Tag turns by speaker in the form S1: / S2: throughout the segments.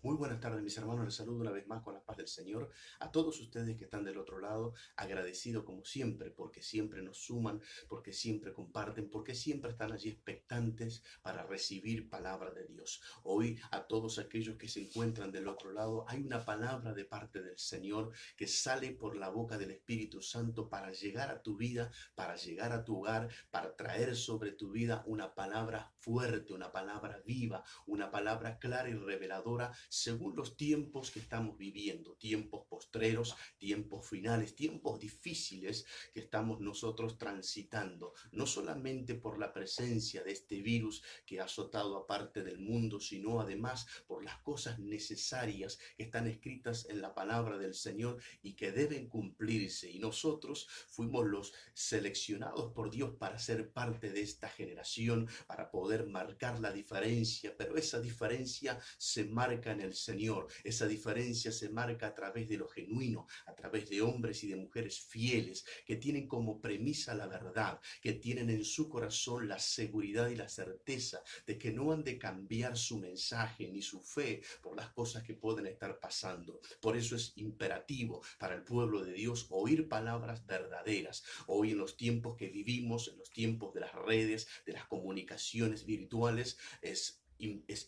S1: Muy buenas tardes, mis hermanos. Les saludo una vez más con la paz del Señor. A todos ustedes que están del otro lado, agradecido como siempre, porque siempre nos suman, porque siempre comparten, porque siempre están allí expectantes para recibir palabra de Dios. Hoy, a todos aquellos que se encuentran del otro lado, hay una palabra de parte del Señor que sale por la boca del Espíritu Santo para llegar a tu vida, para llegar a tu hogar, para traer sobre tu vida una palabra fuerte, una palabra viva, una palabra clara y reveladora según los tiempos que estamos viviendo, tiempos postreros, tiempos finales, tiempos difíciles que estamos nosotros transitando, no solamente por la presencia de este virus que ha azotado a parte del mundo, sino además por las cosas necesarias que están escritas en la palabra del Señor y que deben cumplirse. Y nosotros fuimos los seleccionados por Dios para ser parte de esta generación, para poder marcar la diferencia, pero esa diferencia se marca en el Señor, esa diferencia se marca a través de lo genuino, a través de hombres y de mujeres fieles que tienen como premisa la verdad, que tienen en su corazón la seguridad y la certeza de que no han de cambiar su mensaje ni su fe por las cosas que pueden estar pasando. Por eso es imperativo para el pueblo de Dios oír palabras verdaderas. Hoy en los tiempos que vivimos, en los tiempos de las redes, de las comunicaciones virtuales, es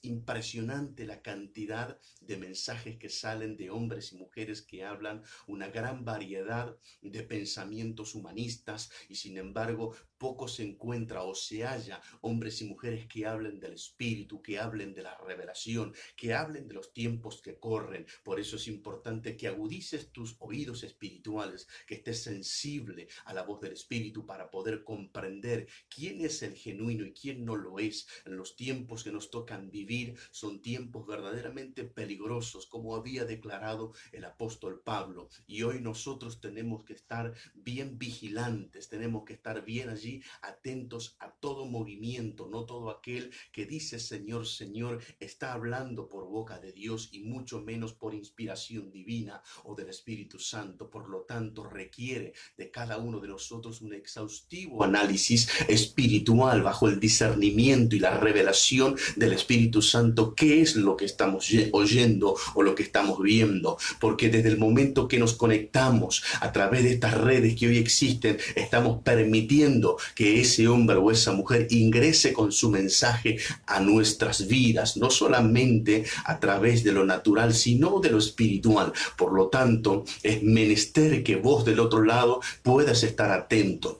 S1: impresionante la cantidad de mensajes que salen de hombres y mujeres que hablan una gran variedad de pensamientos humanistas y sin embargo poco se encuentra o se halla hombres y mujeres que hablen del Espíritu, que hablen de la revelación, que hablen de los tiempos que corren. Por eso es importante que agudices tus oídos espirituales, que estés sensible a la voz del Espíritu para poder comprender quién es el genuino y quién no lo es. En los tiempos que nos tocan vivir son tiempos verdaderamente peligrosos, como había declarado el apóstol Pablo. Y hoy nosotros tenemos que estar bien vigilantes, tenemos que estar bien allí atentos a todo movimiento. No todo aquel que dice Señor, Señor, está hablando por boca de Dios y mucho menos por inspiración divina o del Espíritu Santo. Por lo tanto, requiere de cada uno de nosotros un exhaustivo análisis espiritual bajo el discernimiento y la revelación del Espíritu Santo. ¿Qué es lo que estamos oyendo o lo que estamos viendo? Porque desde el momento que nos conectamos a través de estas redes que hoy existen, estamos permitiendo que ese hombre o esa mujer ingrese con su mensaje a nuestras vidas, no solamente a través de lo natural, sino de lo espiritual. Por lo tanto, es menester que vos del otro lado puedas estar atento.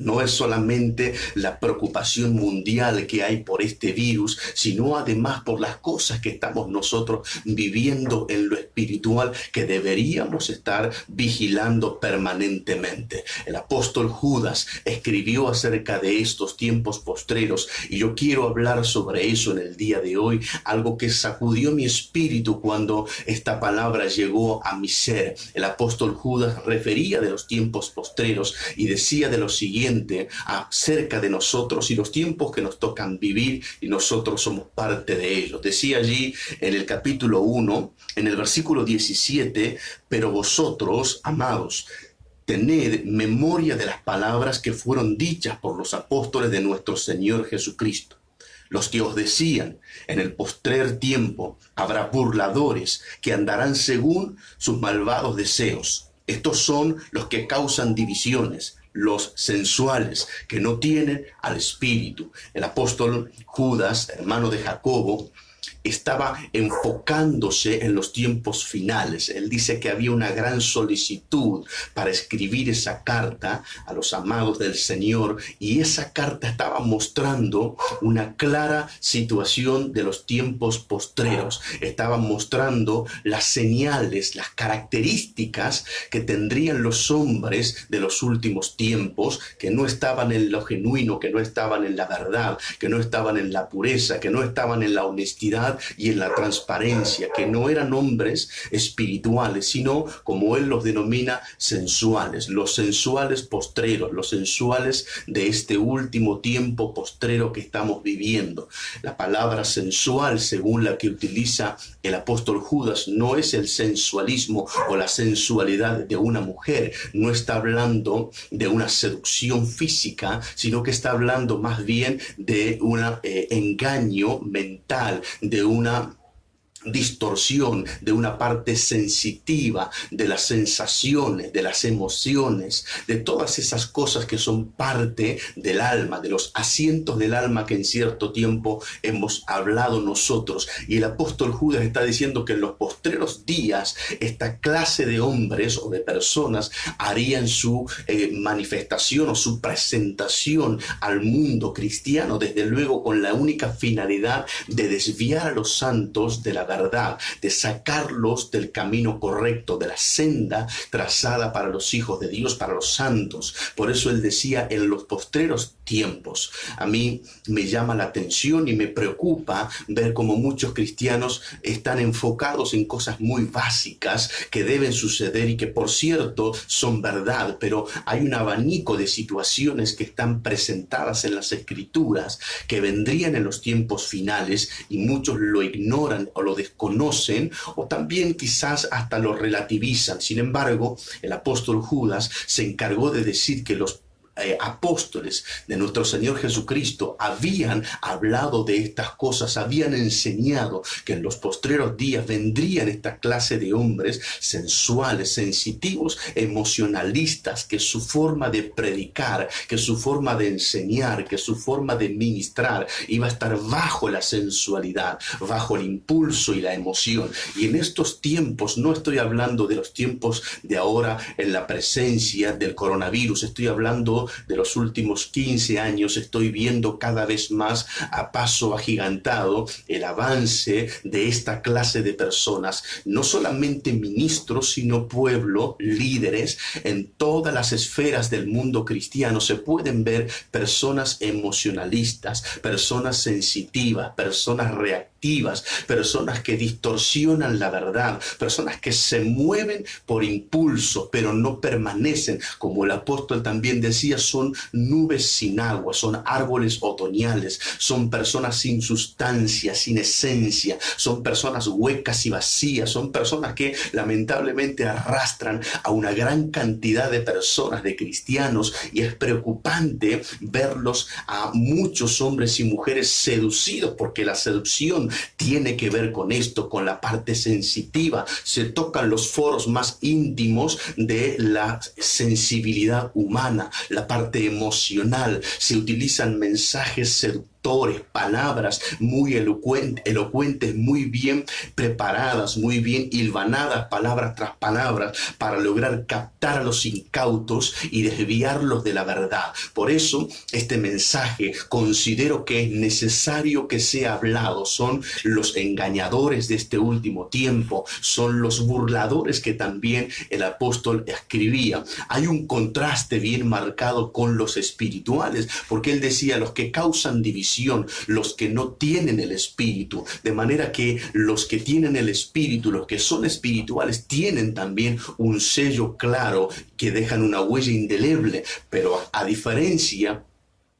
S1: No es solamente la preocupación mundial que hay por este virus, sino además por las cosas que estamos nosotros viviendo en lo espiritual que deberíamos estar vigilando permanentemente. El apóstol Judas escribió acerca de estos tiempos postreros y yo quiero hablar sobre eso en el día de hoy, algo que sacudió mi espíritu cuando esta palabra llegó a mi ser. El apóstol Judas refería de los tiempos postreros y decía de lo siguiente acerca de nosotros y los tiempos que nos tocan vivir y nosotros somos parte de ellos. Decía allí en el capítulo 1, en el versículo 17, pero vosotros, amados, tened memoria de las palabras que fueron dichas por los apóstoles de nuestro Señor Jesucristo, los que os decían, en el postrer tiempo habrá burladores que andarán según sus malvados deseos. Estos son los que causan divisiones, los sensuales, que no tienen al Espíritu. El apóstol Judas, hermano de Jacobo, estaba enfocándose en los tiempos finales. Él dice que había una gran solicitud para escribir esa carta a los amados del Señor y esa carta estaba mostrando una clara situación de los tiempos postreros. Estaba mostrando las señales, las características que tendrían los hombres de los últimos tiempos, que no estaban en lo genuino, que no estaban en la verdad, que no estaban en la pureza, que no estaban en la honestidad y en la transparencia, que no eran hombres espirituales, sino, como él los denomina, sensuales, los sensuales postreros, los sensuales de este último tiempo postrero que estamos viviendo. La palabra sensual, según la que utiliza el apóstol Judas, no es el sensualismo o la sensualidad de una mujer, no está hablando de una seducción física, sino que está hablando más bien de un engaño mental, de una distorsión de una parte sensitiva de las sensaciones, de las emociones, de todas esas cosas que son parte del alma, de los asientos del alma que en cierto tiempo hemos hablado nosotros. Y el apóstol Judas está diciendo que en los postreros días esta clase de hombres o de personas harían su manifestación o su presentación al mundo cristiano, desde luego con la única finalidad de desviar a los santos de la verdad, de sacarlos del camino correcto, de la senda trazada para los hijos de Dios, para los santos. Por eso él decía en los postreros tiempos. A mí me llama la atención y me preocupa ver cómo muchos cristianos están enfocados en cosas muy básicas que deben suceder y que por cierto son verdad, pero hay un abanico de situaciones que están presentadas en las escrituras que vendrían en los tiempos finales y muchos lo ignoran o lo desconocen o también quizás hasta lo relativizan. Sin embargo, el apóstol Judas se encargó de decir que los apóstoles de nuestro Señor Jesucristo habían hablado de estas cosas, habían enseñado que en los postreros días vendrían esta clase de hombres sensuales, sensitivos, emocionalistas, que su forma de predicar, que su forma de enseñar, que su forma de ministrar iba a estar bajo la sensualidad, bajo el impulso y la emoción. Y en estos tiempos, no estoy hablando de los tiempos de ahora en la presencia del coronavirus, estoy hablando de los últimos 15 años, estoy viendo cada vez más a paso agigantado el avance de esta clase de personas, no solamente ministros, sino pueblo, líderes, en todas las esferas del mundo cristiano se pueden ver personas emocionalistas, personas sensitivas, personas reactivas, personas que distorsionan la verdad, personas que se mueven por impulso, pero no permanecen, como el apóstol también decía, son nubes sin agua, son árboles otoñales, son personas sin sustancia, sin esencia, son personas huecas y vacías, son personas que lamentablemente arrastran a una gran cantidad de personas, de cristianos, y es preocupante verlos a muchos hombres y mujeres seducidos, porque la seducción tiene que ver con esto, con la parte sensitiva. Se tocan los foros más íntimos de la sensibilidad humana, la parte emocional, se utilizan mensajes seductores, palabras muy elocuentes, muy bien preparadas, muy bien hilvanadas, palabra tras palabra, para lograr captar a los incautos y desviarlos de la verdad. Por eso, este mensaje considero que es necesario que sea hablado. Son los engañadores de este último tiempo, son los burladores que también el apóstol escribía. Hay un contraste bien marcado con los espirituales, porque él decía los que causan división, los que no tienen el espíritu, de manera que los que tienen el espíritu, los que son espirituales, tienen también un sello claro que dejan una huella indeleble, pero a diferencia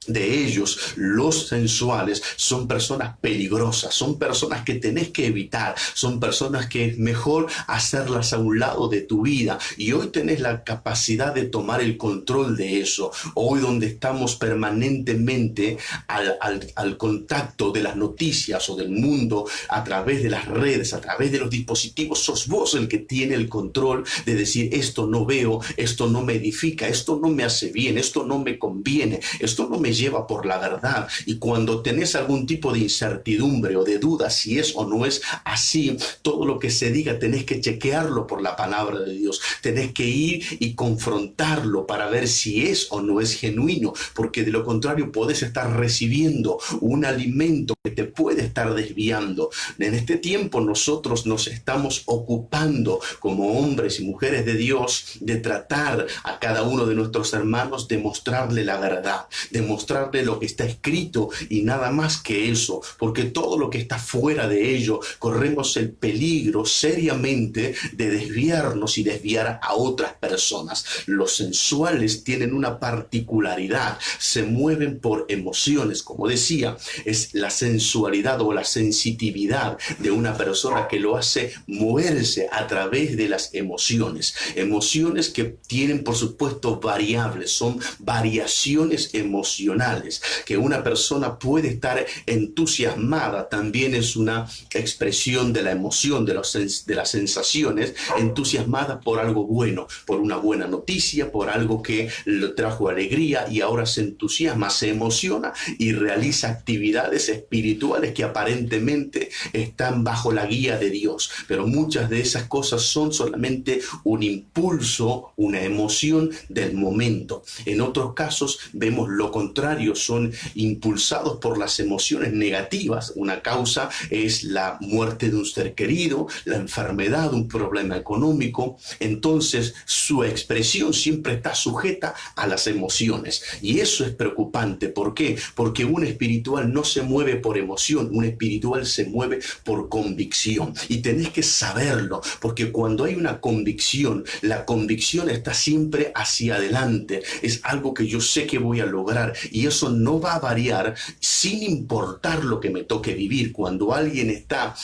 S1: de ellos, los sensuales son personas peligrosas, son personas que tenés que evitar, son personas que es mejor hacerlas a un lado de tu vida, y hoy tenés la capacidad de tomar el control de eso. Hoy, donde estamos permanentemente al contacto de las noticias o del mundo a través de las redes, a través de los dispositivos, sos vos el que tiene el control de decir esto no veo, esto no me edifica, esto no me hace bien, esto no me conviene, esto no me lleva por la verdad. Y cuando tenés algún tipo de incertidumbre o de duda si es o no es así, todo lo que se diga tenés que chequearlo por la palabra de Dios, tenés que ir y confrontarlo para ver si es o no es genuino, porque de lo contrario podés estar recibiendo un alimento que te puede estar desviando. En este tiempo nosotros nos estamos ocupando como hombres y mujeres de Dios de tratar a cada uno de nuestros hermanos de mostrarle la verdad, de mostrarle lo que está escrito y nada más que eso, porque todo lo que está fuera de ello corremos el peligro seriamente de desviarnos y desviar a otras personas. Los sensuales tienen una particularidad, se mueven por emociones, como decía, es la sensualidad o la sensitividad de una persona que lo hace moverse a través de las emociones, emociones que tienen por supuesto variables, son variaciones emocionales emocionales. Que una persona puede estar entusiasmada también es una expresión de la emoción, de las sensaciones, entusiasmada por algo bueno, por una buena noticia, por algo que le trajo alegría, y ahora se entusiasma, se emociona y realiza actividades espirituales que aparentemente están bajo la guía de Dios. Pero muchas de esas cosas son solamente un impulso, una emoción del momento. En otros casos vemos lo contrario, son impulsados por las emociones negativas. Una causa es la muerte de un ser querido, la enfermedad, un problema económico. Entonces su expresión siempre está sujeta a las emociones, y eso es preocupante. ¿Por qué? Porque un espiritual no se mueve por emoción, un espiritual se mueve por convicción, y tenés que saberlo, porque cuando hay una convicción, la convicción está siempre hacia adelante, es algo que yo sé que voy a lograr, y eso no va a variar sin importar lo que me toque vivir. Cuando alguien está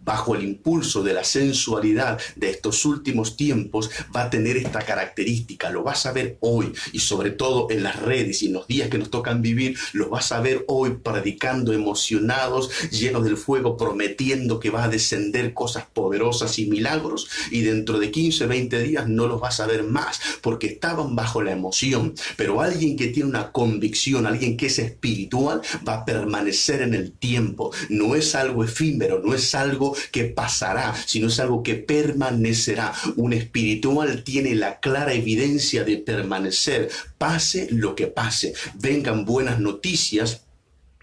S1: bajo el impulso de la sensualidad de estos últimos tiempos, va a tener esta característica. Lo vas a ver hoy, y sobre todo en las redes y en los días que nos tocan vivir, lo vas a ver hoy predicando emocionados, llenos del fuego, prometiendo que va a descender cosas poderosas y milagros, y dentro de 15, 20 días no los vas a ver más, porque estaban bajo la emoción. Pero alguien que tiene una convicción, alguien que es espiritual, va a permanecer en el tiempo. No es algo efímero, no es algo que pasará, sino es algo que permanecerá. Un espiritual tiene la clara evidencia de permanecer, pase lo que pase. Vengan buenas noticias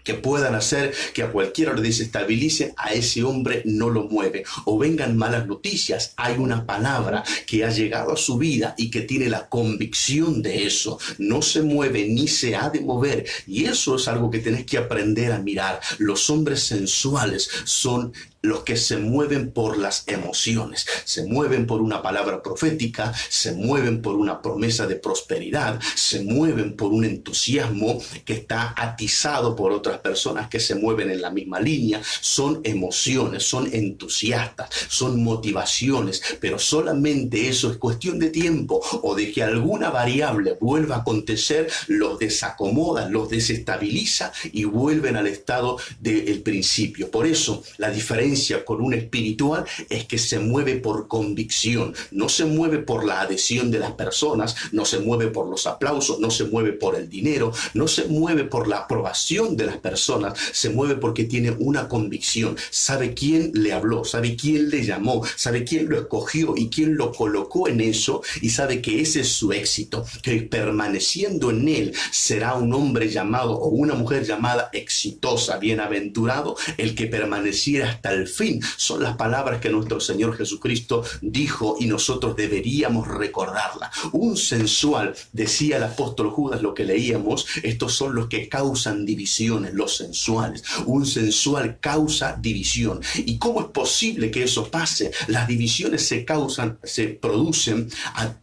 S1: que puedan hacer que a cualquiera lo desestabilice, a ese hombre no lo mueve. O vengan malas noticias, hay una palabra que ha llegado a su vida y que tiene la convicción de eso. No se mueve ni se ha de mover, y eso es algo que tenés que aprender a mirar. Los hombres sensuales son los que se mueven por las emociones, se mueven por una palabra profética, se mueven por una promesa de prosperidad, se mueven por un entusiasmo que está atizado por otras personas que se mueven en la misma línea. Son emociones, son entusiastas, son motivaciones, pero solamente eso es cuestión de tiempo, o de que alguna variable vuelva a acontecer, los desacomoda, los desestabiliza y vuelven al estado del principio. Por eso la diferencia con un espiritual es que se mueve por convicción, no se mueve por la adhesión de las personas, no se mueve por los aplausos, no se mueve por el dinero, no se mueve por la aprobación de las personas, se mueve porque tiene una convicción, sabe quién le habló, sabe quién le llamó, sabe quién lo escogió y quién lo colocó en eso, y sabe que ese es su éxito, que permaneciendo en él será un hombre llamado o una mujer llamada exitosa. Bienaventurado el que permaneciera hasta el fin. Son las palabras que nuestro Señor Jesucristo dijo, y nosotros deberíamos recordarla. Un sensual, decía el apóstol Judas, lo que leíamos, estos son los que causan divisiones, los sensuales. Un sensual causa división. ¿Y cómo es posible que eso pase? Las divisiones se producen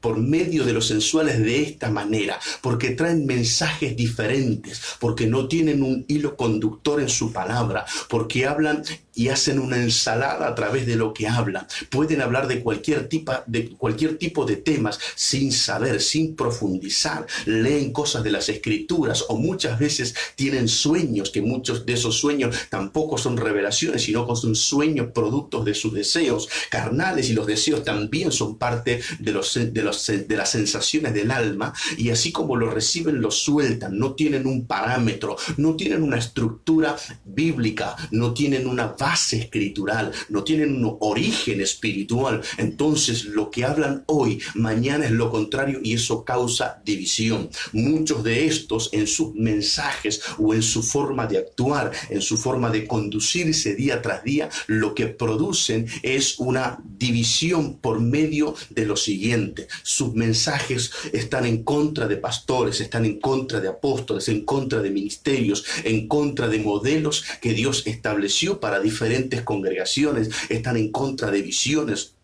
S1: por medio de los sensuales de esta manera, porque traen mensajes diferentes, porque no tienen un hilo conductor en su palabra, porque hablan y hacen una ensalada a través de lo que hablan. Pueden hablar de cualquier tipo de temas sin saber, sin profundizar. Leen cosas de las escrituras, o muchas veces tienen sueños, que muchos de esos sueños tampoco son revelaciones, sino que son sueños productos de sus deseos carnales, y los deseos también son parte de las sensaciones del alma, y así como lo reciben, lo sueltan. No tienen un parámetro, no tienen una estructura bíblica, no tienen una base escritural, no tienen un origen espiritual. Entonces lo que hablan hoy, mañana es lo contrario, y eso causa división. Muchos de estos, en sus mensajes o en su forma de actuar, en su forma de conducirse día tras día, lo que producen es una división por medio de lo siguiente: sus mensajes están en contra de pastores, están en contra de apóstoles, en contra de ministerios, en contra de modelos que Dios estableció para diferentes congregaciones, están en contra de visiones.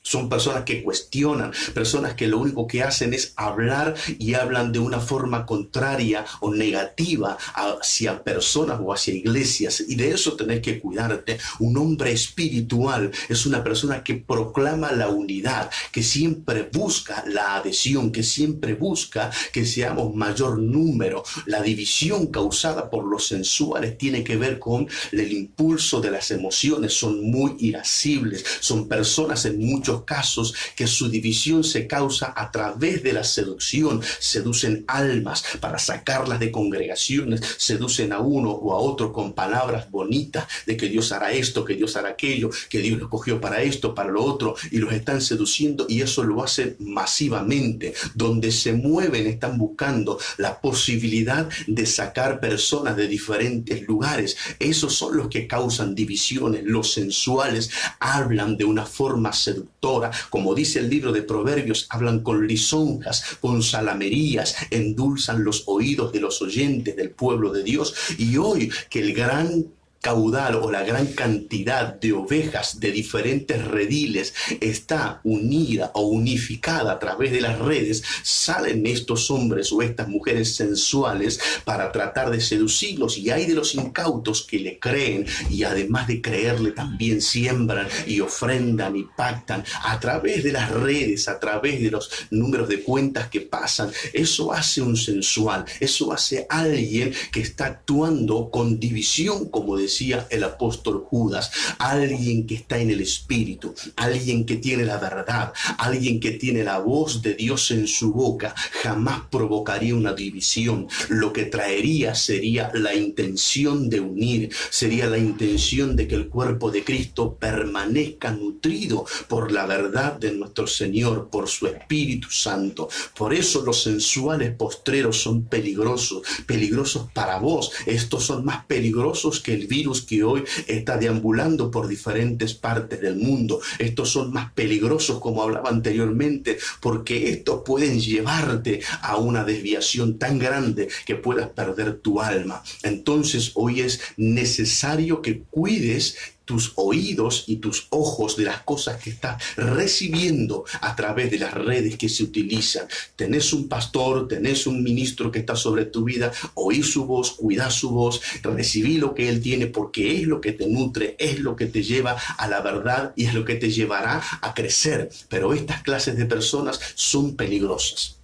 S1: Son personas que cuestionan, personas que lo único que hacen es hablar y hablan de una forma contraria o negativa hacia personas o hacia iglesias. Y de eso tenés que cuidarte. Un hombre espiritual es una persona que proclama la unidad, que siempre busca la adhesión, que siempre busca que seamos mayor número. La división causada por los sensuales tiene que ver con el impulso de las emociones. Son muy irascibles, son personas en muchos casos que su división se causa a través de la seducción. Seducen almas para sacarlas de congregaciones, seducen a uno o a otro con palabras bonitas de que Dios hará esto, que Dios hará aquello, que Dios los cogió para esto, para lo otro, y los están seduciendo, y eso lo hacen masivamente. Donde se mueven están buscando la posibilidad de sacar personas de diferentes lugares. Esos son los que causan divisiones. Los sensuales hablan de una forma seductora, como dice el libro de Proverbios, hablan con lisonjas, con salamerías, endulzan los oídos de los oyentes del pueblo de Dios. Y hoy que el gran caudal o la gran cantidad de ovejas de diferentes rediles está unida o unificada a través de las redes, salen estos hombres o estas mujeres sensuales para tratar de seducirlos, y hay de los incautos que le creen, y además de creerle también siembran y ofrendan y pactan a través de las redes, a través de los números de cuentas que pasan. Eso hace un sensual, eso hace alguien que está actuando con división, como decía el apóstol Judas, alguien que está en el Espíritu, alguien que tiene la verdad, alguien que tiene la voz de Dios en su boca, jamás provocaría una división. Lo que traería sería la intención de unir, sería la intención de que el cuerpo de Cristo permanezca nutrido por la verdad de nuestro Señor, por su Espíritu Santo. Por eso los sensuales postreros son peligrosos, peligrosos para vos. Estos son más peligrosos que el virus que hoy está deambulando por diferentes partes del mundo. Estos son más peligrosos, como hablaba anteriormente, porque estos pueden llevarte a una desviación tan grande que puedas perder tu alma. Entonces hoy es necesario que cuides tus oídos y tus ojos de las cosas que estás recibiendo a través de las redes que se utilizan. Tenés un pastor, tenés un ministro que está sobre tu vida, oí su voz, cuidá su voz, recibí lo que él tiene, porque es lo que te nutre, es lo que te lleva a la verdad y es lo que te llevará a crecer. Pero estas clases de personas son peligrosas.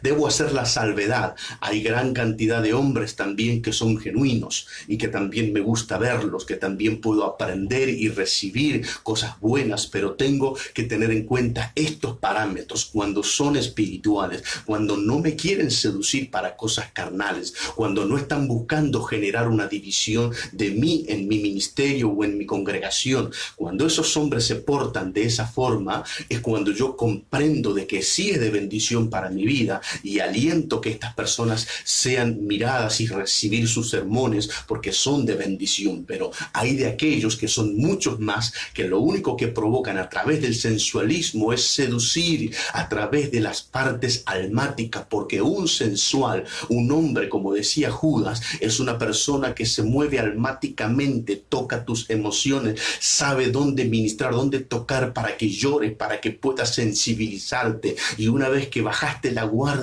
S1: Debo hacer la salvedad. Hay gran cantidad de hombres también que son genuinos y que también me gusta verlos, que también puedo aprender y recibir cosas buenas, pero tengo que tener en cuenta estos parámetros cuando son espirituales, cuando no me quieren seducir para cosas carnales, cuando no están buscando generar una división de mí en mi ministerio o en mi congregación. Cuando esos hombres se portan de esa forma, es cuando yo comprendo de que sí es de bendición para mi vida, y aliento que estas personas sean miradas y recibir sus sermones porque son de bendición. Pero hay de aquellos que son muchos más, que lo único que provocan a través del sensualismo es seducir a través de las partes almáticas, porque un sensual, un hombre, como decía Judas, es una persona que se mueve almáticamente, toca tus emociones, sabe dónde ministrar, dónde tocar para que llores, para que puedas sensibilizarte, y una vez que bajaste la guardia,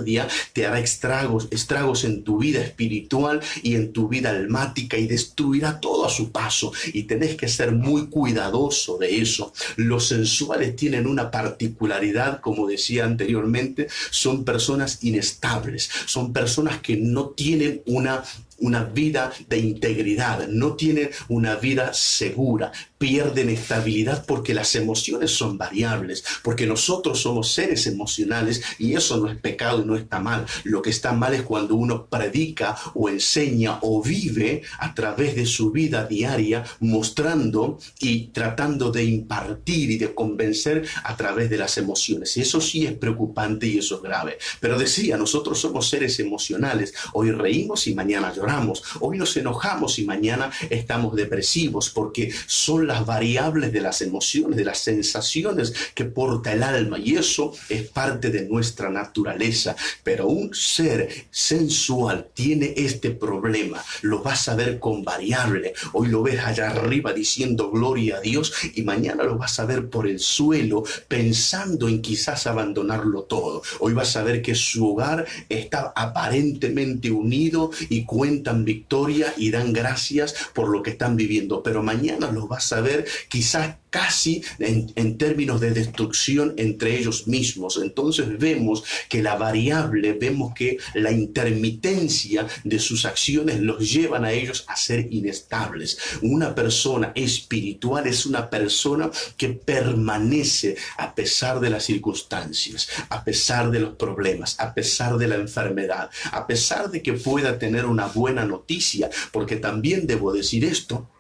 S1: te hará estragos en tu vida espiritual y en tu vida almática, y destruirá todo a su paso, y tenés que ser muy cuidadoso de eso. Los sensuales tienen una particularidad, como decía anteriormente, son personas inestables, son personas que no tienen una vida de integridad, no tienen una vida segura, pierden estabilidad porque las emociones son variables, porque nosotros somos seres emocionales, y eso no es pecado y no está mal. Lo que está mal es cuando uno predica o enseña o vive a través de su vida diaria, mostrando y tratando de impartir y de convencer a través de las emociones. Y eso sí es preocupante y eso es grave. Pero decía, nosotros somos seres emocionales. Hoy reímos y mañana lloramos. Hoy nos enojamos y mañana estamos depresivos, porque son las variables de las emociones, de las sensaciones que porta el alma, y eso es parte de nuestra naturaleza. Pero un ser sensual tiene este problema, lo vas a ver con variable. Hoy lo ves allá arriba diciendo gloria a Dios, y mañana lo vas a ver por el suelo pensando en quizás abandonarlo todo. Hoy vas a ver que su hogar está aparentemente unido y cuentan victoria y dan gracias por lo que están viviendo, pero mañana lo vas a ver quizás casi en términos de destrucción entre ellos mismos. Entonces vemos que la variable, vemos que la intermitencia de sus acciones los llevan a ellos a ser inestables. Una persona espiritual es una persona que permanece a pesar de las circunstancias, a pesar de los problemas, a pesar de la enfermedad, a pesar de que pueda tener una buena noticia, porque también debo decir esto: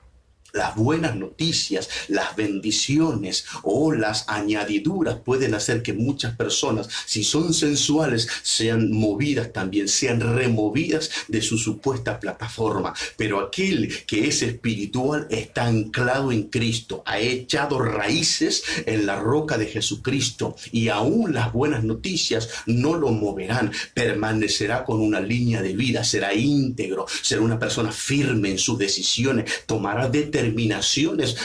S1: las buenas noticias, las bendiciones o las añadiduras pueden hacer que muchas personas, si son sensuales, sean movidas también, sean removidas de su supuesta plataforma. Pero aquel que es espiritual está anclado en Cristo, ha echado raíces en la roca de Jesucristo, y aún las buenas noticias no lo moverán. Permanecerá con una línea de vida, será íntegro, será una persona firme en sus decisiones, tomará determinaciones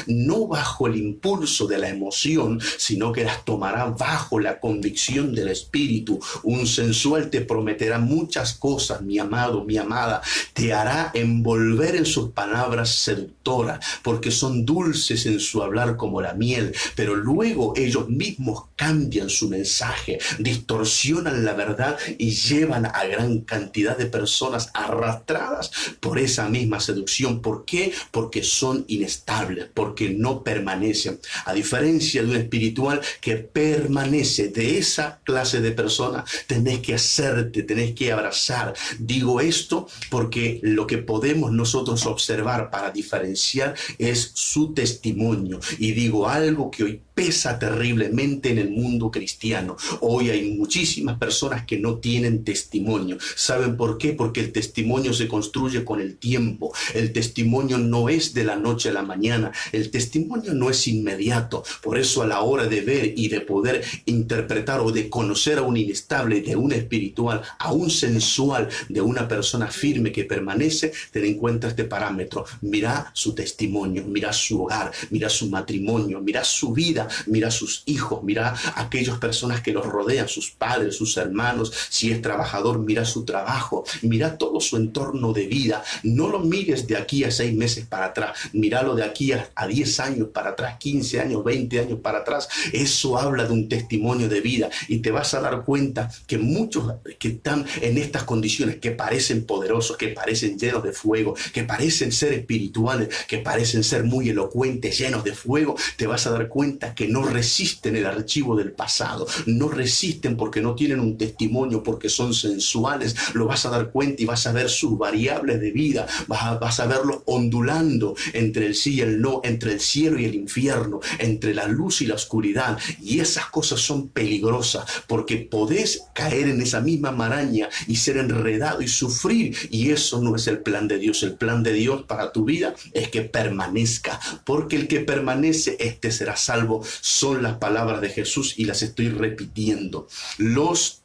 S1: no bajo el impulso de la emoción, sino que las tomará bajo la convicción del Espíritu. Un sensual te prometerá muchas cosas, mi amado, mi amada, te hará envolver en sus palabras seductoras, porque son dulces en su hablar como la miel, pero luego ellos mismos cambian su mensaje, distorsionan la verdad y llevan a gran cantidad de personas arrastradas por esa misma seducción. ¿Por qué? Porque son inestables, porque no permanecen. A diferencia de un espiritual que permanece, de esa clase de personas tenés que hacerte, tenés que abrazar. Digo esto porque lo que podemos nosotros observar para diferenciar es su testimonio. Y digo algo que hoy pesa terriblemente en el mundo cristiano. Hoy hay muchísimas personas que no tienen testimonio. ¿Saben por qué? Porque el testimonio se construye con el tiempo. El testimonio no es de la noche a la mañana. El testimonio no es inmediato. Por eso, a la hora de ver y de poder interpretar o de conocer a un inestable, de un espiritual, a un sensual, de una persona firme que permanece, ten en cuenta este parámetro. Mira su testimonio, mira su hogar, mira su matrimonio, mira su vida, mira a sus hijos, mira a aquellas personas que los rodean, sus padres, sus hermanos. Si es trabajador, mira su trabajo, mira todo su entorno de vida. No lo mires de aquí a 6 meses para atrás, míralo de aquí a 10 años para atrás, 15 años, 20 años para atrás. Eso habla de un testimonio de vida, y te vas a dar cuenta que muchos que están en estas condiciones, que parecen poderosos, que parecen llenos de fuego, que parecen ser espirituales, que parecen ser muy elocuentes, llenos de fuego, te vas a dar cuenta que no resisten el archivo del pasado, no resisten porque no tienen un testimonio, porque son sensuales. Lo vas a dar cuenta y vas a ver sus variables de vida, vas a verlo ondulando entre el sí y el no, entre el cielo y el infierno, entre la luz y la oscuridad. Y esas cosas son peligrosas, porque podés caer en esa misma maraña y ser enredado y sufrir, y eso no es el plan de Dios. El plan de Dios para tu vida es que permanezca, porque el que permanece, este será salvo. Son las palabras de Jesús y las estoy repitiendo. Los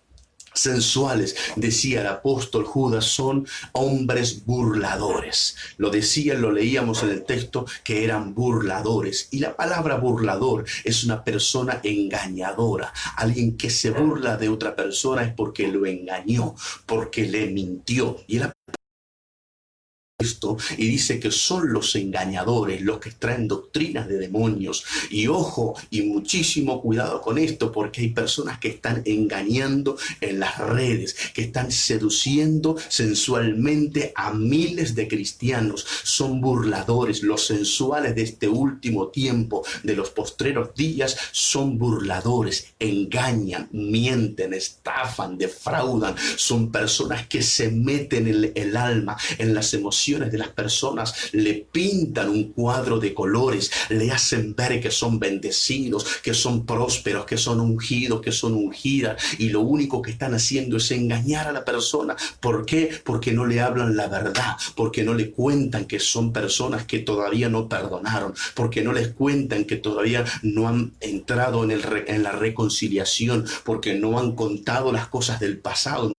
S1: sensuales, decía el apóstol Judas, son hombres burladores. Lo decía, lo leíamos en el texto, que eran burladores. Y la palabra burlador es una persona engañadora. Alguien que se burla de otra persona es porque lo engañó, porque le mintió. Y el esto y dice que son los engañadores, los que traen doctrinas de demonios. Y ojo, y muchísimo cuidado con esto, porque hay personas que están engañando en las redes, que están seduciendo sensualmente a miles de cristianos. Son burladores. Los sensuales de este último tiempo, de los postreros días, son burladores, engañan, mienten, estafan, defraudan. Son personas que se meten en el alma, en las emociones situaciones de las personas, le pintan un cuadro de colores, le hacen ver que son bendecidos, que son prósperos, que son ungidos, que son ungidas, y lo único que están haciendo es engañar a la persona. ¿Por qué? Porque no le hablan la verdad, porque no le cuentan que son personas que todavía no perdonaron, porque no les cuentan que todavía no han entrado en la reconciliación, porque no han contado las cosas del pasado,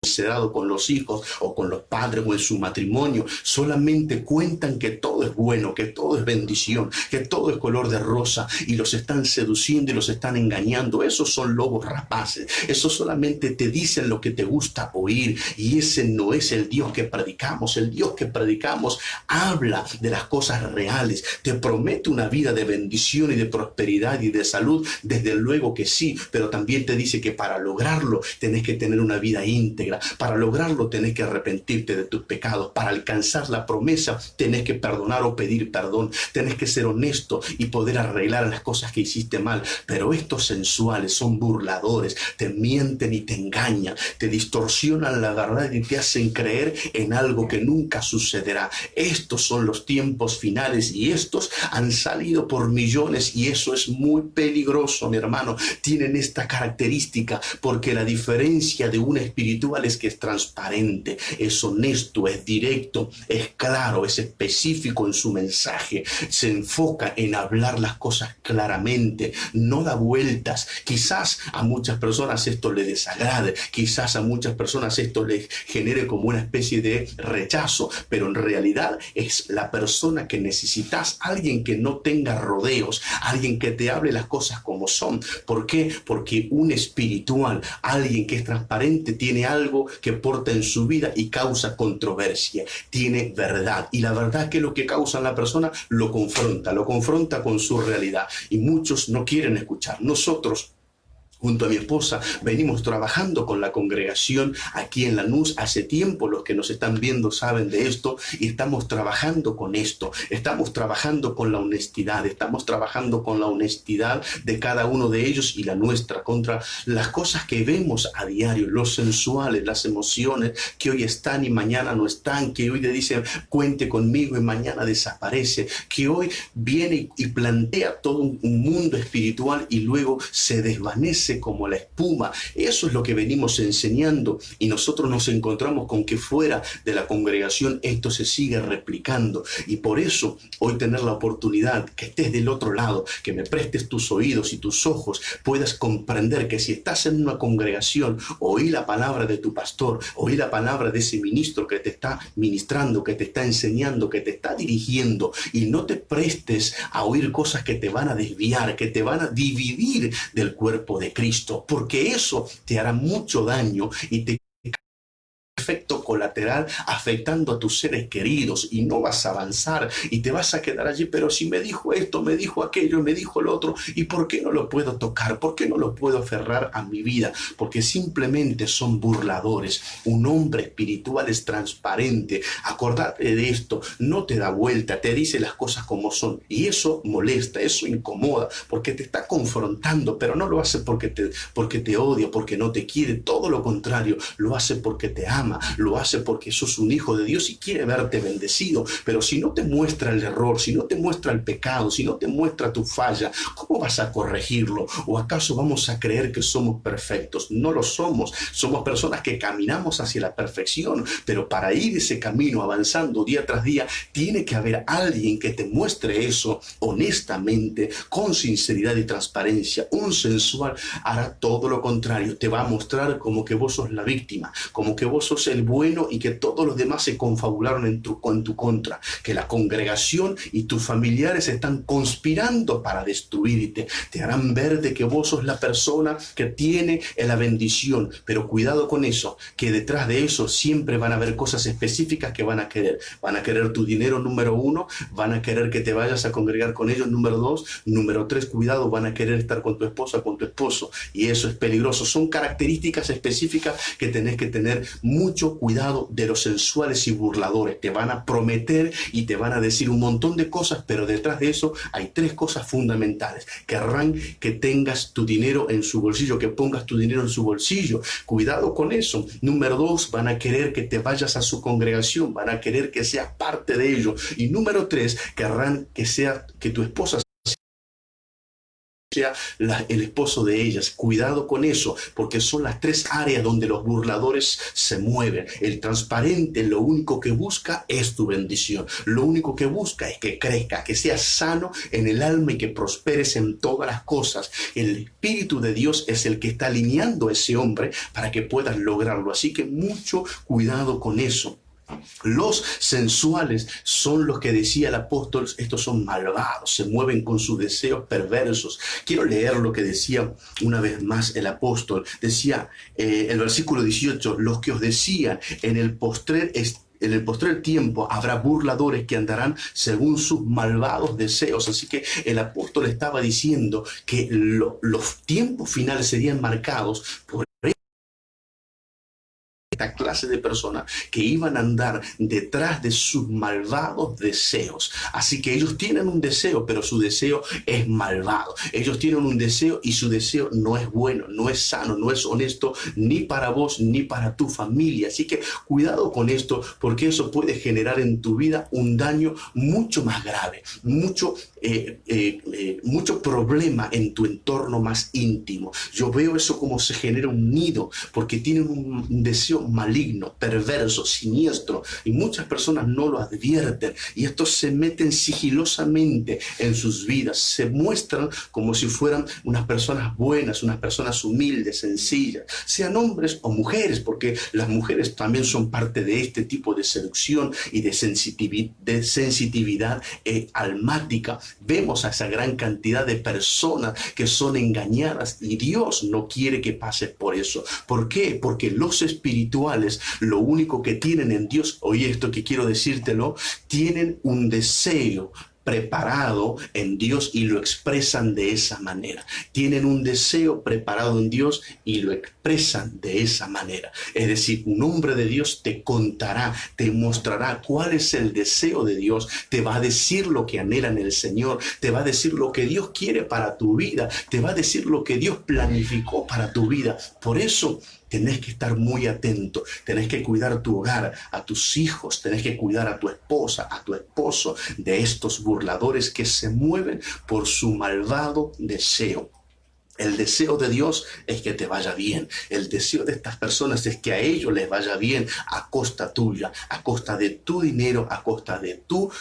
S1: se ha dado con los hijos o con los padres o en su matrimonio. Solamente cuentan que todo es bueno, que todo es bendición, que todo es color de rosa, y los están seduciendo y los están engañando. Esos son lobos rapaces. Esos solamente te dicen lo que te gusta oír, y ese no es el Dios que predicamos. El Dios que predicamos habla de las cosas reales, te promete una vida de bendición y de prosperidad y de salud, desde luego que sí, pero también te dice que para lograrlo tenés que tener una vida íntegra. Para lograrlo tenés que arrepentirte de tus pecados. Para alcanzar la promesa tenés que perdonar o pedir perdón. Tenés que ser honesto y poder arreglar las cosas que hiciste mal. Pero estos sensuales son burladores, te mienten y te engañan, te distorsionan la verdad y te hacen creer en algo que nunca sucederá. Estos son los tiempos finales, y estos han salido por millones, y eso es muy peligroso, mi hermano. Tienen esta característica, porque la diferencia de un espiritual es que es transparente, es honesto, es directo, es claro, es específico en su mensaje, se enfoca en hablar las cosas claramente, no da vueltas. Quizás a muchas personas esto le desagrade, quizás a muchas personas esto les genere como una especie de rechazo, pero en realidad es la persona que necesitas, alguien que no tenga rodeos, alguien que te hable las cosas como son. ¿Por qué? Porque un espiritual, alguien que es transparente, tiene algo que porta en su vida y causa controversia, tiene verdad, y la verdad, que es lo que causa en la persona, lo confronta con su realidad, y muchos no quieren escuchar. Nosotros, junto a mi esposa, venimos trabajando con la congregación aquí en Lanús hace tiempo. Los que nos están viendo saben de esto, y estamos trabajando con esto. Estamos trabajando con la honestidad. Estamos trabajando con la honestidad de cada uno de ellos y la nuestra, contra las cosas que vemos a diario, los sensuales, las emociones que hoy están y mañana no están, que hoy le dicen cuente conmigo y mañana desaparece, que hoy viene y plantea todo un mundo espiritual y luego se desvanece como la espuma. Eso es lo que venimos enseñando, y nosotros nos encontramos con que fuera de la congregación esto se sigue replicando. Y por eso hoy tener la oportunidad, que estés del otro lado, que me prestes tus oídos y tus ojos, puedas comprender que si estás en una congregación, oí la palabra de tu pastor, oí la palabra de ese ministro que te está ministrando, que te está enseñando, que te está dirigiendo, y no te prestes a oír cosas que te van a desviar, que te van a dividir del cuerpo de Cristo, porque eso te hará mucho daño y te efecto colateral afectando a tus seres queridos, y no vas a avanzar y te vas a quedar allí. Pero si me dijo esto, me dijo aquello, me dijo lo otro, ¿y por qué no lo puedo tocar? ¿Por qué no lo puedo aferrar a mi vida? Porque simplemente son burladores. Un hombre espiritual es transparente. Acordate de esto, no te da vuelta, te dice las cosas como son, y eso molesta, eso incomoda, porque te está confrontando, pero no lo hace porque te odia, porque no te quiere. Todo lo contrario, lo hace porque te ama, lo hace porque sos un hijo de Dios y quiere verte bendecido. Pero si no te muestra el error, si no te muestra el pecado, si no te muestra tu falla, ¿cómo vas a corregirlo? ¿O acaso vamos a creer que somos perfectos? No lo somos. Somos personas que caminamos hacia la perfección, pero para ir ese camino avanzando día tras día, tiene que haber alguien que te muestre eso honestamente, con sinceridad y transparencia. Un sensual hará todo lo contrario, te va a mostrar como que vos sos la víctima, como que vos sos el bueno y que todos los demás se confabularon en tu contra, que la congregación y tus familiares están conspirando para destruirte. Te harán ver de que vos sos la persona que tiene la bendición, pero cuidado con eso, que detrás de eso siempre van a haber cosas específicas que van a querer. Van a querer tu dinero, número uno, van a querer que te vayas a congregar con ellos, número dos, número tres, cuidado, van a querer estar con tu esposa, con tu esposo, y eso es peligroso. Son características específicas que tenés que tener mucho cuidado cuidado de los sensuales y burladores. Te van a prometer y te van a decir un montón de cosas, pero detrás de eso hay tres cosas fundamentales. Querrán que tengas tu dinero en su bolsillo, que pongas tu dinero en su bolsillo. Cuidado con eso. Número dos, van a querer que te vayas a su congregación, van a querer que seas parte de ellos. Y número tres, querrán que tu esposa sea el esposo de ellas. Cuidado con eso, porque son las tres áreas donde los burladores se mueven. El transparente lo único que busca es tu bendición. Lo único que busca es que crezca, que seas sano en el alma y que prosperes en todas las cosas. El Espíritu de Dios es el que está alineando a ese hombre para que puedas lograrlo. Así que mucho cuidado con eso. Los sensuales son los que decía el apóstol, estos son malvados, se mueven con sus deseos perversos. Quiero leer lo que decía una vez más el apóstol. Decía el versículo 18, los que os decían en el postrer tiempo habrá burladores que andarán según sus malvados deseos. Así que el apóstol estaba diciendo que los tiempos finales serían marcados por esta clase de personas que iban a andar detrás de sus malvados deseos. Así que ellos tienen un deseo, pero su deseo es malvado. Ellos tienen un deseo y su deseo no es bueno, no es sano, no es honesto, ni para vos ni para tu familia. Así que cuidado con esto, porque eso puede generar en tu vida un daño mucho más grave, mucho problema en tu entorno más íntimo. Yo veo eso como se genera un nido, porque tienen un deseo maligno, perverso, siniestro, y muchas personas no lo advierten, y estos se meten sigilosamente en sus vidas, se muestran como si fueran unas personas buenas, unas personas humildes, sencillas, sean hombres o mujeres, porque las mujeres también son parte de este tipo de seducción y de sensitividad almática. Vemos a esa gran cantidad de personas que son engañadas y Dios no quiere que pases por eso. ¿Por qué? Porque los espirituales lo único que tienen en Dios, oye esto que quiero decírtelo, tienen un deseo preparado en Dios y lo expresan de esa manera. Tienen un deseo preparado en Dios y lo expresan de esa manera. Es decir, un hombre de Dios te contará, te mostrará cuál es el deseo de Dios, te va a decir lo que anhela en el Señor, te va a decir lo que Dios quiere para tu vida, te va a decir lo que Dios planificó para tu vida. Por eso tenés que estar muy atento, tenés que cuidar tu hogar, a tus hijos, tenés que cuidar a tu esposa, a tu esposo de estos burladores que se mueven por su malvado deseo. El deseo de Dios es que te vaya bien. El deseo de estas personas es que a ellos les vaya bien a costa tuya, a costa de tu dinero, a costa de tu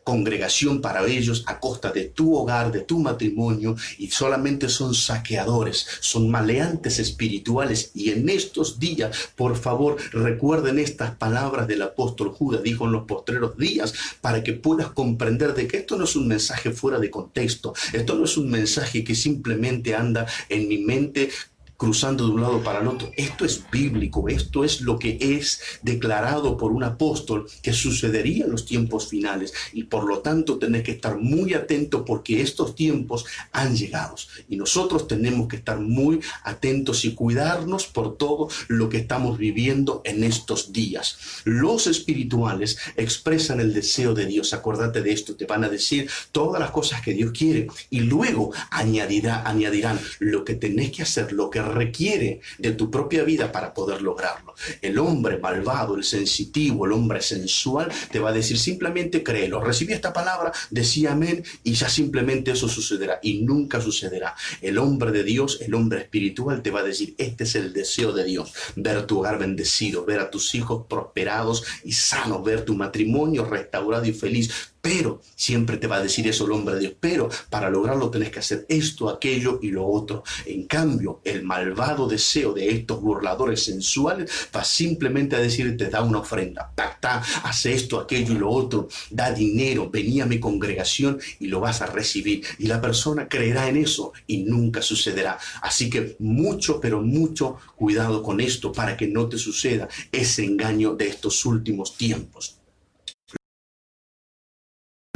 S1: congregación para ellos, a costa de tu hogar, de tu matrimonio, y solamente son saqueadores, son maleantes espirituales. Y en estos días, por favor, recuerden estas palabras del apóstol Judas, dijo en los postreros días, para que puedas comprender de que esto no es un mensaje fuera de contexto, esto no es un mensaje que simplemente anda en mi mente cruzando de un lado para el otro. Esto es bíblico, esto es lo que es declarado por un apóstol que sucedería en los tiempos finales, y por lo tanto tenés que estar muy atento porque estos tiempos han llegado y nosotros tenemos que estar muy atentos y cuidarnos por todo lo que estamos viviendo en estos días. Los espirituales expresan el deseo de Dios. Acuérdate de esto, te van a decir todas las cosas que Dios quiere y luego añadirán lo que tenés que hacer, lo que requiere de tu propia vida para poder lograrlo. El hombre malvado, el sensitivo, el hombre sensual te va a decir simplemente créelo, recibí esta palabra, decía amén y ya simplemente eso sucederá, y nunca sucederá. El hombre de Dios, el hombre espiritual te va a decir este es el deseo de Dios, ver tu hogar bendecido, ver a tus hijos prosperados y sanos, ver tu matrimonio restaurado y feliz. Pero siempre te va a decir eso el hombre de Dios, pero para lograrlo tenés que hacer esto, aquello y lo otro. En cambio, el malvado deseo de estos burladores sensuales va simplemente a decirte, da una ofrenda, pacta, hace esto, aquello y lo otro, da dinero, vení a mi congregación y lo vas a recibir. Y la persona creerá en eso y nunca sucederá. Así que mucho, pero mucho cuidado con esto para que no te suceda ese engaño de estos últimos tiempos.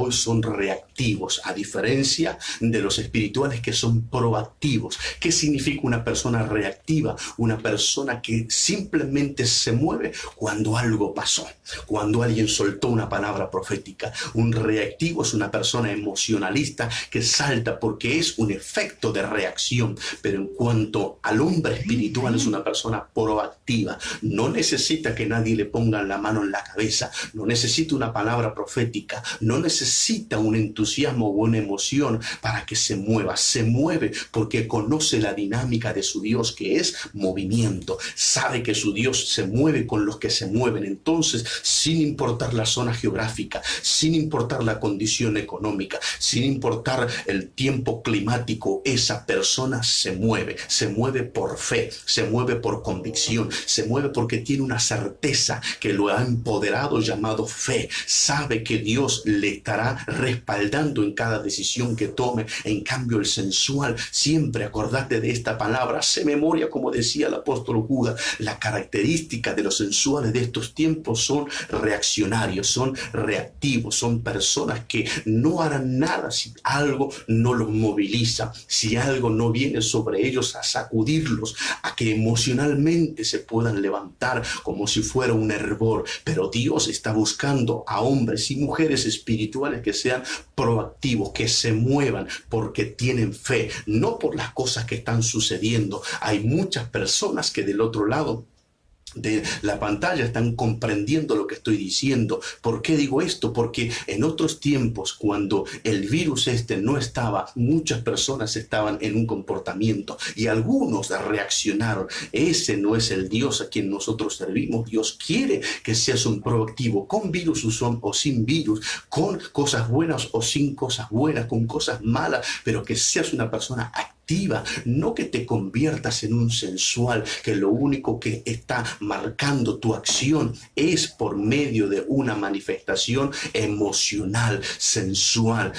S1: hoy son reactivos, a diferencia de los espirituales que son proactivos. ¿Qué significa una persona reactiva? Una persona que simplemente se mueve cuando algo pasó, cuando alguien soltó una palabra profética. Un reactivo es una persona emocionalista que salta porque es un efecto de reacción. Pero en cuanto al hombre espiritual, es una persona proactiva. No necesita que nadie le ponga la mano en la cabeza, no necesita una palabra profética, no necesita un entusiasmo o una emoción para que se mueva. Se mueve porque conoce la dinámica de su Dios, que es movimiento. Sabe que su Dios se mueve con los que se mueven. Entonces, sin importar la zona geográfica, sin importar la condición económica, sin importar el tiempo climático, esa persona se mueve por fe, se mueve por convicción, se mueve porque tiene una certeza que lo ha empoderado, llamado fe. Sabe que Dios le estará respaldando en cada decisión que tome. En cambio, el sensual, siempre acordate de esta palabra, hace memoria, como decía el apóstol Judas. La característica de los sensuales de estos tiempos son reaccionarios, son reactivos, son personas que no harán nada si algo no los moviliza, si algo no viene sobre ellos a sacudirlos, a que emocionalmente se puedan levantar como si fuera un hervor. Pero Dios está buscando a hombres y mujeres espirituales que sean proactivos, que se muevan porque tienen fe, no por las cosas que están sucediendo. Hay muchas personas que del otro lado de la pantalla están comprendiendo lo que estoy diciendo. ¿Por qué digo esto? Porque en otros tiempos, cuando el virus no estaba, muchas personas estaban en un comportamiento y algunos reaccionaron. Ese no es el Dios a quien nosotros servimos. Dios quiere que seas un proactivo, con virus o sin virus, con cosas buenas o sin cosas buenas, con cosas malas, pero que seas una persona activa. No que te conviertas en un sensual, que lo único que está marcando tu acción es por medio de una manifestación emocional, sensual,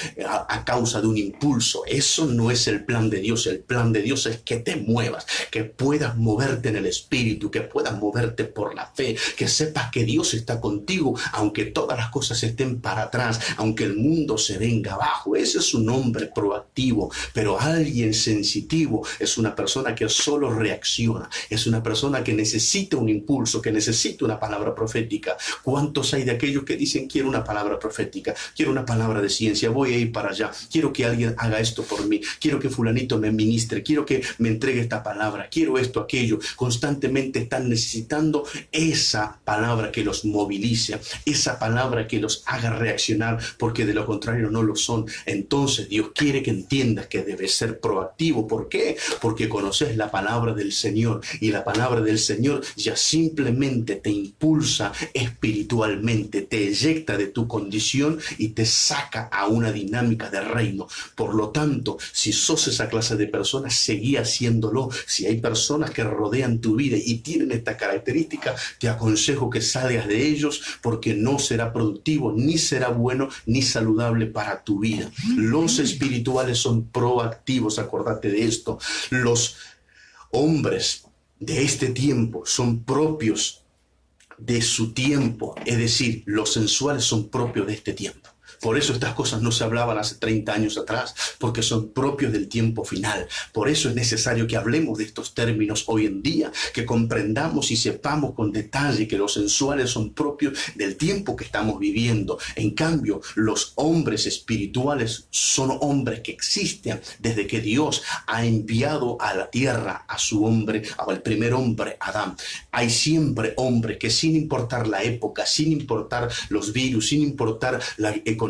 S1: a causa de un impulso. Eso no es el plan de Dios. El plan de Dios es que te muevas, que puedas moverte en el espíritu, que puedas moverte por la fe, que sepas que Dios está contigo, aunque todas las cosas estén para atrás, aunque el mundo se venga abajo. Ese es un hombre proactivo. Pero alguien sensitivo es una persona que solo reacciona, es una persona que necesita un impulso, que necesita una palabra profética. ¿Cuántos hay de aquellos que dicen: quiero una palabra profética, quiero una palabra de ciencia, voy a ir para allá, quiero que alguien haga esto por mí, quiero que fulanito me ministre, quiero que me entregue esta palabra, quiero esto, aquello? Constantemente están necesitando esa palabra que los movilice, esa palabra que los haga reaccionar, porque de lo contrario no lo son. Entonces Dios quiere que entiendas que debes ser proactivo. ¿Por qué? Porque conoces la palabra del Señor, y la palabra del Señor ya simplemente te impulsa espiritualmente, te eyecta de tu condición y te saca a una dinámica de reino. Por lo tanto, si sos esa clase de personas, seguí haciéndolo. Si hay personas que rodean tu vida y tienen esta característica, te aconsejo que salgas de ellos, porque no será productivo, ni será bueno, ni saludable para tu vida. Los espirituales son proactivos, acordate de esto. Los hombres de este tiempo son propios de su tiempo, es decir, los sensuales son propios de este tiempo. Por eso estas cosas no se hablaban hace 30 años atrás, porque son propios del tiempo final. Por eso es necesario que hablemos de estos términos hoy en día, que comprendamos y sepamos con detalle que los sensuales son propios del tiempo que estamos viviendo. En cambio, los hombres espirituales son hombres que existen desde que Dios ha enviado a la tierra a su hombre, al primer hombre, Adán. Hay siempre hombres que, sin importar la época, sin importar los virus, sin importar la economía,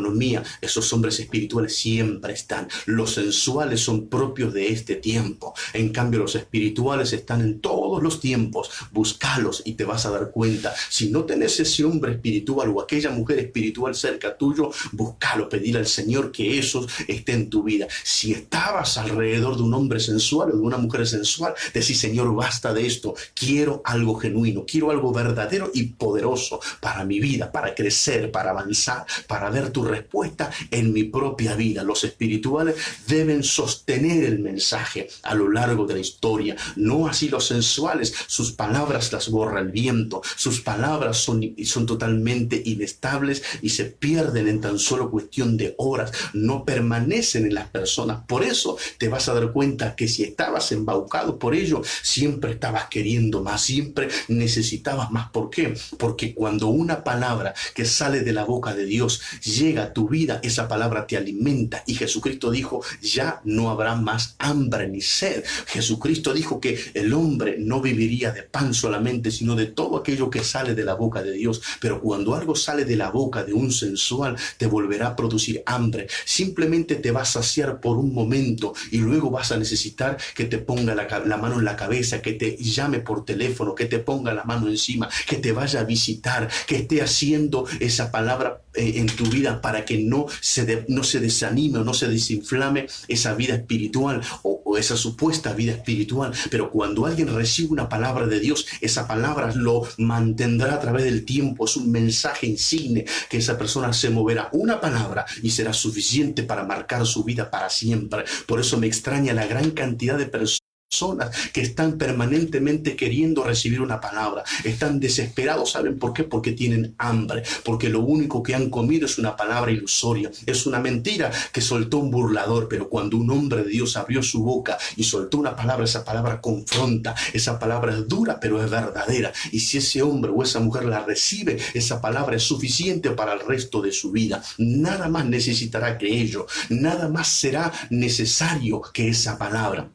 S1: esos hombres espirituales siempre están. Los sensuales son propios de este tiempo. En cambio, los espirituales están en todos los tiempos. Búscalos y te vas a dar cuenta. Si no tenés ese hombre espiritual o aquella mujer espiritual cerca tuyo, búscalo, pedirle al Señor que eso esté en tu vida. Si estabas alrededor de un hombre sensual o de una mujer sensual, decís: Señor, basta de esto. Quiero algo genuino, quiero algo verdadero y poderoso para mi vida, para crecer, para avanzar, para ver tu respuesta en mi propia vida. Los espirituales deben sostener el mensaje a lo largo de la historia, no así los sensuales. Sus palabras las borra el viento, sus palabras son totalmente inestables y se pierden en tan solo cuestión de horas, no permanecen en las personas. Por eso te vas a dar cuenta que si estabas embaucado por ello, siempre estabas queriendo más, siempre necesitabas más. ¿Por qué? Porque cuando una palabra que sale de la boca de Dios llega a tu vida, esa palabra te alimenta. Y Jesucristo dijo, ya no habrá más hambre ni sed. Jesucristo dijo que el hombre no viviría de pan solamente, sino de todo aquello que sale de la boca de Dios. Pero cuando algo sale de la boca de un sensual, te volverá a producir hambre. Simplemente te va a saciar por un momento y luego vas a necesitar que te ponga la mano en la cabeza, que te llame por teléfono, que te ponga la mano encima, que te vaya a visitar, que esté haciendo esa palabra en tu vida para que no se desanime o no se desinflame esa vida espiritual o esa supuesta vida espiritual. Pero cuando alguien recibe una palabra de Dios, esa palabra lo mantendrá a través del tiempo. Es un mensaje insigne que esa persona se moverá una palabra y será suficiente para marcar su vida para siempre. Por eso me extraña la gran cantidad de personas que están permanentemente queriendo recibir una palabra, están desesperados. ¿Saben por qué? Porque tienen hambre, porque lo único que han comido es una palabra ilusoria, es una mentira que soltó un burlador. Pero cuando un hombre de Dios abrió su boca y soltó una palabra, esa palabra confronta, esa palabra es dura pero es verdadera, y si ese hombre o esa mujer la recibe, esa palabra es suficiente para el resto de su vida. Nada más necesitará que ello, nada más será necesario que esa palabra.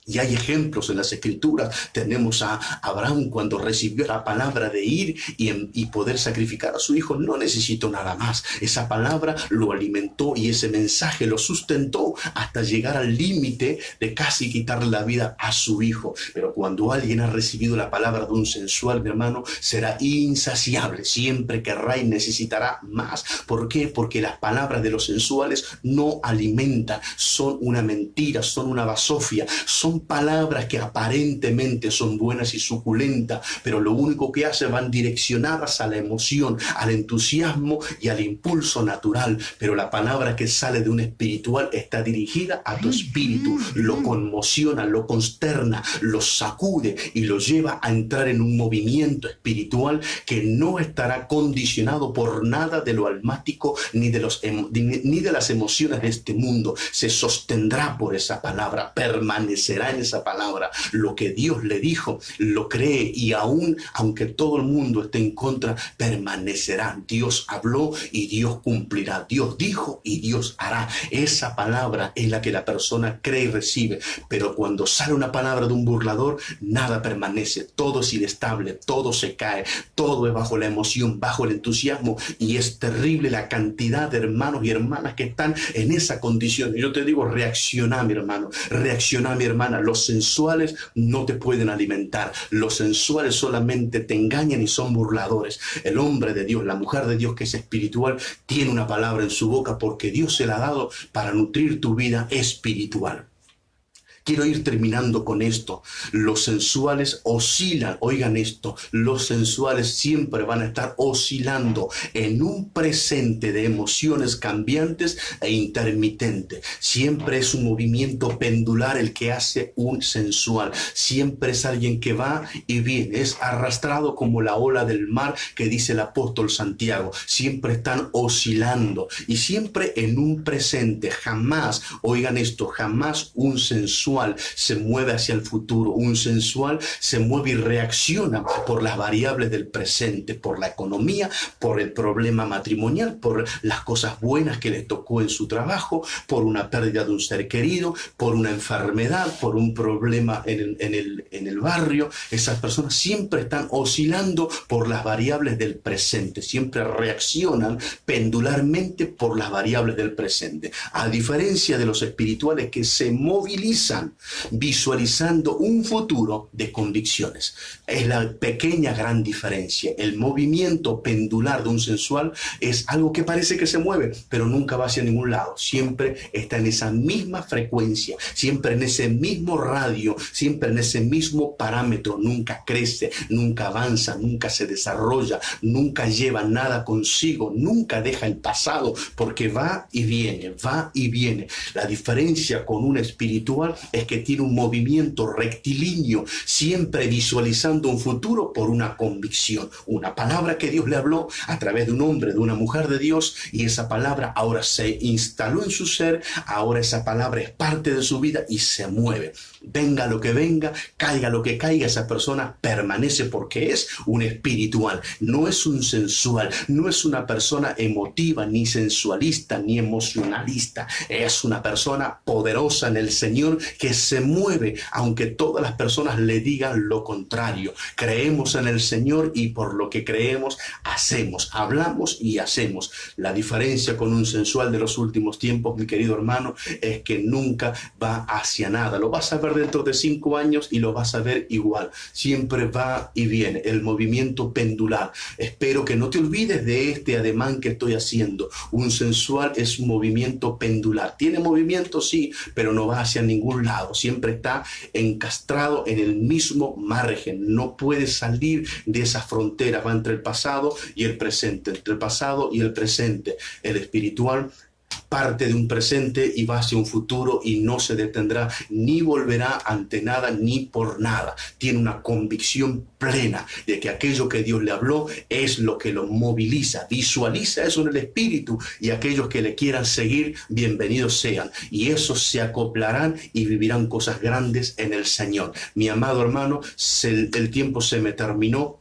S1: Y hay ejemplos en las Escrituras. Tenemos a Abraham cuando recibió la palabra de ir y poder sacrificar a su hijo. No necesitó nada más. Esa palabra lo alimentó y ese mensaje lo sustentó hasta llegar al límite de casi quitarle la vida a su hijo. Pero cuando alguien ha recibido la palabra de un sensual, mi hermano, será insaciable. Siempre querrá y necesitará más. ¿Por qué? Porque las palabras de los sensuales no alimentan. Son una mentira, son una basofia, son palabras que aparentemente son buenas y suculentas, pero lo único que hacen van direccionadas a la emoción, al entusiasmo y al impulso natural. Pero la palabra que sale de un espiritual está dirigida a tu espíritu, lo conmociona, lo consterna, lo sacude y lo lleva a entrar en un movimiento espiritual que no estará condicionado por nada de lo almático ni de las emociones de este mundo. Se sostendrá por esa palabra, permanecerá en esa palabra. Lo que Dios le dijo, lo cree, y aunque todo el mundo esté en contra, permanecerá. Dios habló y Dios cumplirá. Dios dijo y Dios hará. Esa palabra es la que la persona cree y recibe. Pero cuando sale una palabra de un burlador, nada permanece. Todo es inestable, todo se cae, todo es bajo la emoción, bajo el entusiasmo, y es terrible la cantidad de hermanos y hermanas que están en esa condición. Yo te digo, reacciona, mi hermano, reacciona, mi hermana. Los sensuales no te pueden alimentar. Los sensuales solamente te engañan y son burladores. El hombre de Dios, la mujer de Dios que es espiritual, tiene una palabra en su boca porque Dios se la ha dado para nutrir tu vida espiritual. Quiero ir terminando con esto. Los sensuales oscilan, oigan esto, los sensuales siempre van a estar oscilando en un presente de emociones cambiantes e intermitentes. Siempre es un movimiento pendular el que hace un sensual. Siempre es alguien que va y viene, es arrastrado como la ola del mar que dice el apóstol Santiago. Siempre están oscilando y siempre en un presente. Jamás, oigan esto, jamás un sensual se mueve hacia el futuro. Un sensual se mueve y reacciona por las variables del presente, por la economía, por el problema matrimonial, por las cosas buenas que le tocó en su trabajo, por una pérdida de un ser querido, por una enfermedad, por un problema en el barrio. Esas personas siempre están oscilando por las variables del presente, siempre reaccionan pendularmente por las variables del presente, a diferencia de los espirituales que se movilizan están visualizando un futuro de convicciones. Es la pequeña gran diferencia. El movimiento pendular de un sensual es algo que parece que se mueve, pero nunca va hacia ningún lado. Siempre está en esa misma frecuencia, siempre en ese mismo radio, siempre en ese mismo parámetro. Nunca crece, nunca avanza, nunca se desarrolla, nunca lleva nada consigo, nunca deja el pasado, porque va y viene, va y viene. La diferencia con un espiritual es que tiene un movimiento rectilíneo, siempre visualizando un futuro por una convicción, una palabra que Dios le habló a través de un hombre, de una mujer de Dios, y esa palabra ahora se instaló en su ser, ahora esa palabra es parte de su vida y se mueve. Venga lo que venga, caiga lo que caiga, esa persona permanece porque es un espiritual, no es un sensual, no es una persona emotiva, ni sensualista, ni emocionalista. Es una persona poderosa en el Señor que se mueve, aunque todas las personas le digan lo contrario. Creemos en el Señor y por lo que creemos, hacemos, hablamos y hacemos. La diferencia con un sensual de los últimos tiempos, mi querido hermano, es que nunca va hacia nada. Lo vas a ver dentro de 5 años y lo vas a ver igual. Siempre va y viene, el movimiento pendular. Espero que no te olvides de este ademán que estoy haciendo. Un sensual es un movimiento pendular. Tiene movimiento, sí, pero no va hacia ningún lado. Siempre está encastrado en el mismo margen. No puede salir de esa frontera. Va entre el pasado y el presente, entre el pasado y el presente. El espiritual parte de un presente y va hacia un futuro y no se detendrá ni volverá ante nada ni por nada. Tiene una convicción plena de que aquello que Dios le habló es lo que lo moviliza, visualiza eso en el espíritu, y aquellos que le quieran seguir, bienvenidos sean, y esos se acoplarán y vivirán cosas grandes en el Señor. Mi amado hermano, el tiempo se me terminó,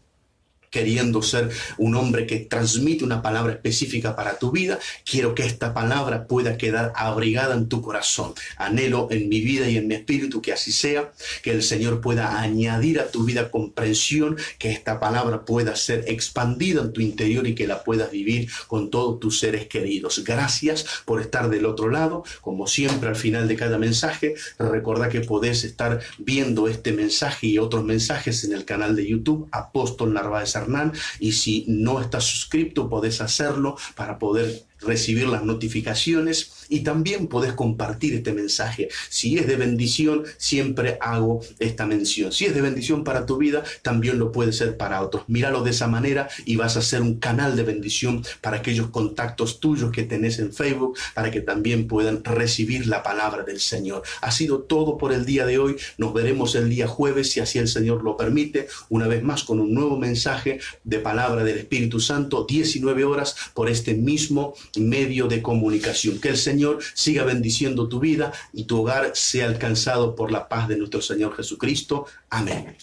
S1: queriendo ser un hombre que transmite una palabra específica para tu vida. Quiero que esta palabra pueda quedar abrigada en tu corazón. Anhelo en mi vida y en mi espíritu que así sea, que el Señor pueda añadir a tu vida comprensión, que esta palabra pueda ser expandida en tu interior y que la puedas vivir con todos tus seres queridos. Gracias por estar del otro lado. Como siempre, al final de cada mensaje, recordá que podés estar viendo este mensaje y otros mensajes en el canal de YouTube Apóstol Narváez Hernán, y si no estás suscrito podés hacerlo para poder recibir las notificaciones, y también podés compartir este mensaje. Si es de bendición, siempre hago esta mención. Si es de bendición para tu vida, también lo puede ser para otros. Míralo de esa manera y vas a ser un canal de bendición para aquellos contactos tuyos que tenés en Facebook, para que también puedan recibir la palabra del Señor. Ha sido todo por el día de hoy. Nos veremos el día jueves, si así el Señor lo permite, una vez más con un nuevo mensaje de palabra del Espíritu Santo, 19 horas, por este mismo medio de comunicación. Que el Señor siga bendiciendo tu vida y tu hogar sea alcanzado por la paz de nuestro Señor Jesucristo. Amén.